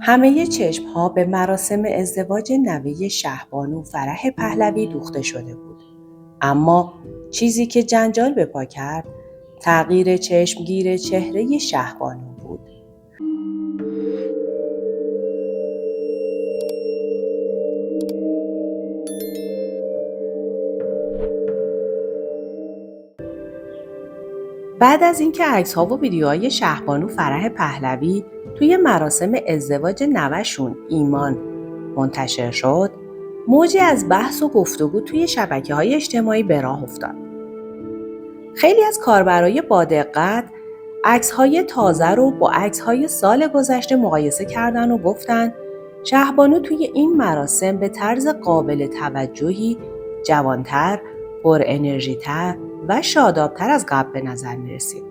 همه چشم‌ها به مراسم ازدواج نوه شهبانو فرح پهلوی دوخته شده بود. اما چیزی که جنجال به پا کرد، تغییر چشمگیر چهره شهبانو بود. بعد از اینکه عکس‌ها و ویدیوهای شهبانو فرح پهلوی توی مراسم ازدواج نوه‌شون ایمان منتشر شد، موجی از بحث و گفتگو توی شبکه‌های اجتماعی به راه افتاد. خیلی از کاربرای با دقت عکس‌های تازه رو با عکس‌های سال گذشته مقایسه کردن و گفتن شهبانو توی این مراسم به طرز قابل توجهی جوانتر، پر انرژی‌تر و شادابتر از قبل به نظر می‌رسید.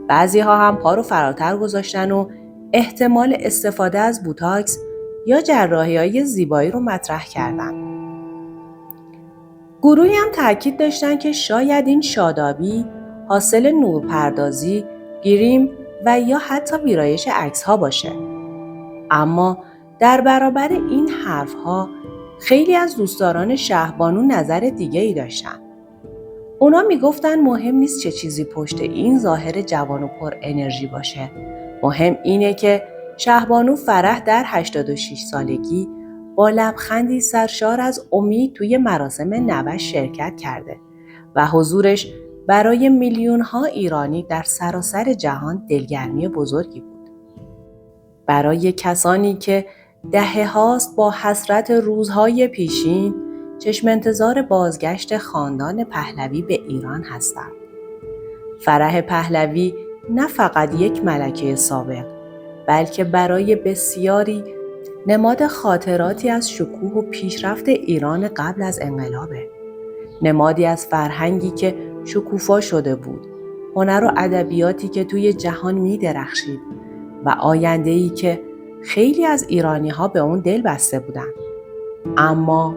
بعضی‌ها هم پا رو فراتر گذاشتن و احتمال استفاده از بوتاکس یا جراحی‌های زیبایی رو مطرح کردن. گروهی هم تاکید داشتن که شاید این شادابی حاصل نورپردازی، گریم و یا حتی ویرایش عکس‌ها باشه. اما در برابر این حرف‌ها خیلی از دوستداران شهبانو نظر دیگه‌ای داشتن. اونا میگفتن مهم نیست چه چیزی پشت این ظاهر جوان و پر انرژی باشه. مهم اینه که شهبانو فرح در 86 سالگی با لبخندی سرشار از امید توی مراسم نوش شرکت کرده و حضورش برای میلیون‌ها ایرانی در سراسر جهان دلگرمی بزرگی بود. برای کسانی که دهه‌هاست با حسرت روزهای پیشین چشم انتظار بازگشت خاندان پهلوی به ایران هستند. فرح پهلوی نه فقط یک ملکه سابق، بلکه برای بسیاری نماد خاطراتی از شکوه و پیشرفت ایران قبل از انقلابه. نمادی از فرهنگی که شکوفا شده بود، هنر و ادبیاتی که توی جهان می درخشید و آینده‌ای که خیلی از ایرانی‌ها به اون دل بسته بودن. اما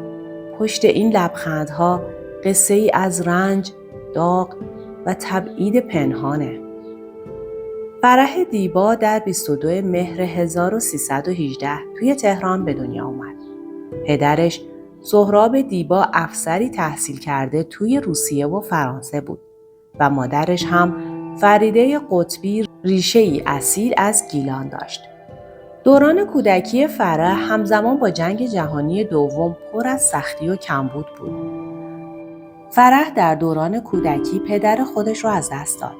پشت این لبخندها قصه‌ای از رنج، داغ و تبعید پنهانه. فرح دیبا در 22 مهر 1318 توی تهران به دنیا اومد. پدرش سهراب دیبا افسری تحصیل کرده توی روسیه و فرانسه بود و مادرش هم فریده قطبی ریشه‌ای اصیل از گیلان داشت. دوران کودکی فرح همزمان با جنگ جهانی دوم پر از سختی و کمبود بود. فرح در دوران کودکی پدر خودش رو از دست داد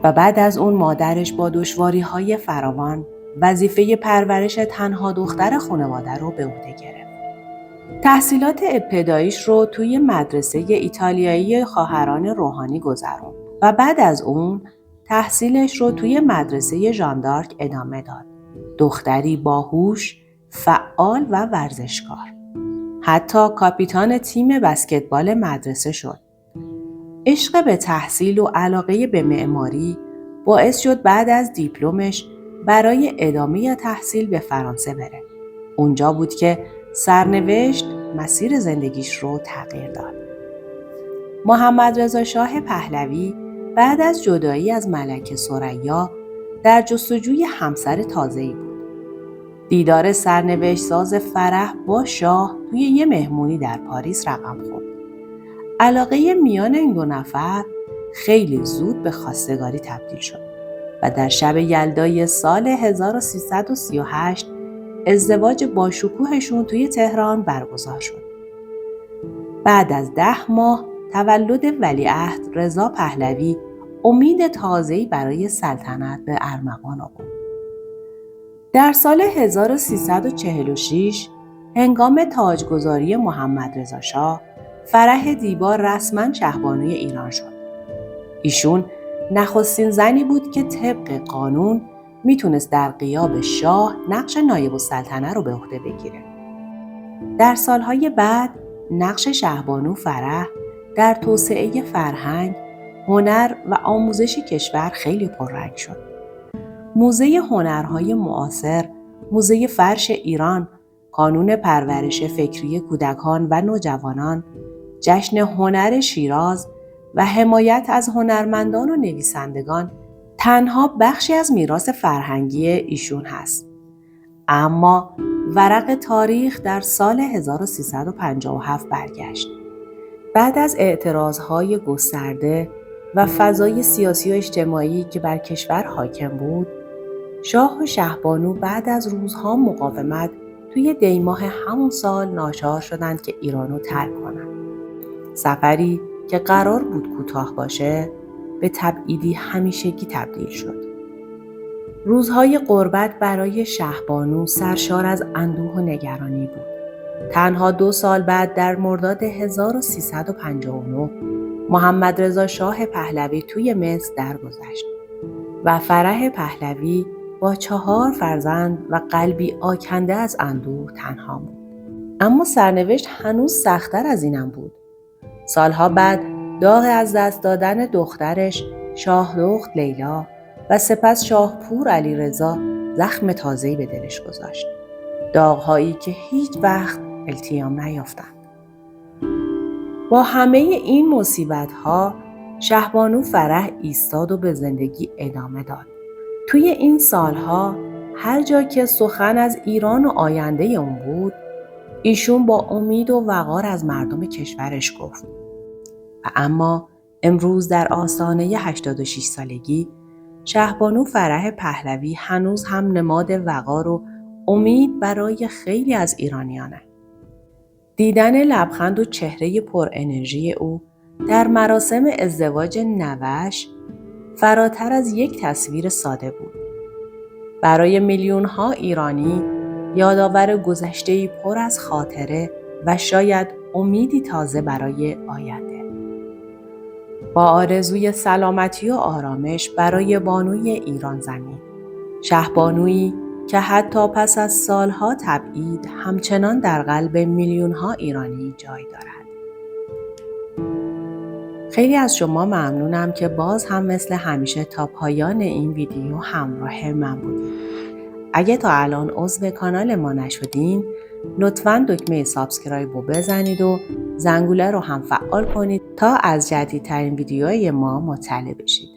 و بعد از اون مادرش با دشواری‌های فراوان وظیفه پرورش تنها دختر خانواده رو به عهده گرفت. تحصیلات ابتداییش رو توی مدرسه ایتالیایی خواهران روحانی گذروند و بعد از اون تحصیلش رو توی مدرسه ژان دارک ادامه داد. دختری باهوش، فعال و ورزشکار. حتی کاپیتان تیم بسکتبال مدرسه شد. عشق به تحصیل و علاقه به معماری باعث شد بعد از دیپلمش برای ادامه تحصیل به فرانسه بره. اونجا بود که سرنوشت مسیر زندگیش رو تغییر داد. محمدرضا شاه پهلوی بعد از جدایی از ملکه ثریا در جستجوی همسر تازه‌ای بود. دیدار سرنوشت ساز فرح با شاه توی یه مهمونی در پاریس رقم خورد. علاقه میان این دو نفر خیلی زود به خواستگاری تبدیل شد و در شب یلدای سال 1338 ازدواج با شکوهشون توی تهران برگزار شد. بعد از 10 ماه تولد ولیعهد رضا پهلوی امید تازه‌ای برای سلطنت به ارمغان آورد. در سال 1346 هنگام تاجگذاری محمدرضا شاه، فرح دیبا رسما شهبانوی ایران شد. ایشون نخستین زنی بود که طبق قانون میتونست در غیاب شاه نقش نایب السلطنه رو به عهده بگیره. در سالهای بعد نقش شهبانو فرح در توسعه فرهنگ، هنر و آموزش کشور خیلی پررنگ شد. موزه هنرهای معاصر، موزه فرش ایران، کانون پرورش فکری کودکان و نوجوانان، جشن هنر شیراز و حمایت از هنرمندان و نویسندگان تنها بخشی از میراث فرهنگی ایشون هست. اما ورق تاریخ در سال 1357 برگشت. بعد از اعتراضهای گسترده و فضای سیاسی و اجتماعی که بر کشور حاکم بود، شاه و شهبانو بعد از روزها مقاومت توی دیماه همون سال ناچار شدند که ایرانو ترک کنند. سفری که قرار بود کوتاه باشه، به تبعیدی همیشگی تبدیل شد. روزهای غربت برای شهبانو سرشار از اندوه و نگرانی بود. تنها 2 سال بعد در مرداد 1359 محمد رضا شاه پهلوی توی مصر درگذشت و فرح پهلوی با 4 فرزند و قلبی آکنده از اندوه تنها بود. اما سرنوشت هنوز سخت‌تر از اینم بود. سالها بعد داغ از دست دادن دخترش شاهدخت لیلا و سپس شاهپور علیرضا زخم تازه‌ای به دلش گذاشت. داغ‌هایی که هیچ وقت التیام نیافتند. با همه این مصیبت‌ها شهبانو فرح ایستاد و به زندگی ادامه داد. توی این سالها هر جا که سخن از ایران و آینده اون بود، ایشون با امید و وقار از مردم کشورش گفت. و اما امروز در آستانه 86 سالگی، شهبانو فرح پهلوی هنوز هم نماد وقار و امید برای خیلی از ایرانیانه. دیدن لبخند و چهره پر انرژی او در مراسم ازدواج نوه‌اش فراتر از یک تصویر ساده بود. برای میلیون‌ها ایرانی یادآور گذشته‌ای پر از خاطره و شاید امیدی تازه برای آینده. با آرزوی سلامتی و آرامش برای بانوی ایران زمین، شهبانویی که حتی پس از سالها تبعید همچنان در قلب میلیون‌ها ایرانی جای دارد. خیلی از شما ممنونم که باز هم مثل همیشه تا پایان این ویدیو همراه من بودید. اگه تا الان عضو کانال ما نشدین، لطفاً دکمه سابسکرایب رو بزنید و زنگوله رو هم فعال کنید تا از جدیدترین ویدیوهای ما مطلع بشید.